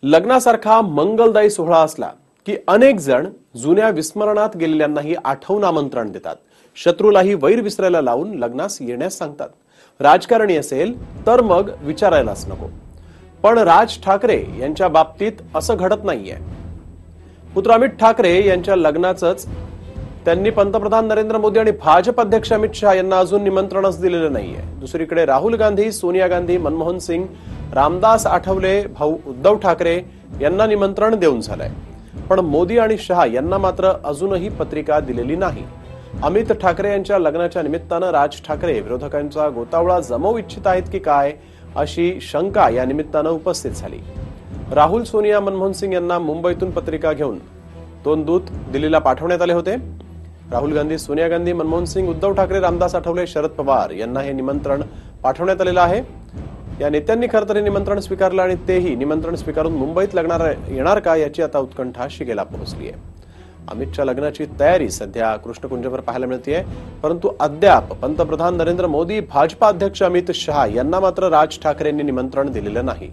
लग्नासारखा मंगलदायी सोहळा असला की अनेक जण जुन्या विस्मरणात गेलेल्यांनाही आठवून आमंत्रण देतात. शत्रूलाही वैर विसरायला लावून लग्नास येण्यास सांगतात. राजकारणी असेल तर मग विचारायलाच नको. पण राज ठाकरे यांच्या बाबतीत असं घडत नाहीये. पुत्र अमित ठाकरे यांच्या लग्नाचंच त्यांनी पंतप्रधान नरेंद्र मोदी आणि भाजप अध्यक्ष अमित शहा यांना अजून निमंत्रणच दिलेलं नाहीये. दुसरीकडे राहुल गांधी, सोनिया गांधी, मनमोहन सिंग, रामदास आठवले, भाऊ उद्धव ठाकरे यांना निमंत्रण देऊन झालंय. पण मोदी आणि शहा यांना मात्र अजूनही पत्रिका दिलेली नाही. अमित ठाकरे यांच्या लग्नाच्या निमित्तानं राज ठाकरे विरोधकांचा गोतावळा जमवू इच्छित आहेत की काय अशी शंका या निमित्तानं उपस्थित झाली. राहुल, सोनिया, मनमोहन सिंग यांना मुंबईतून पत्रिका घेऊन 2 दूत दिल्लीला पाठवण्यात आले होते. राहुल गांधी, सोनिया गांधी, मनमोहन सिंग, उद्धव ठाकरे, रामदास आठवले, शरद पवार यांना हे निमंत्रण पाठवण्यात आलेलं आहे. या नेत्यांनी खरं तर हे निमंत्रण स्वीकारलं आणि तेही निमंत्रण स्वीकारून मुंबईत येणार का याची आता उत्कंठा शिगेला पोहोचली आहे. अमितच्या लग्नाची तयारी सध्या कृष्णकुंजवर पाहायला मिळतेय. परंतु अद्याप पंतप्रधान नरेंद्र मोदी, भाजपा अध्यक्ष अमित शहा यांना मात्र राज ठाकरेंनी निमंत्रण दिलेलं नाही.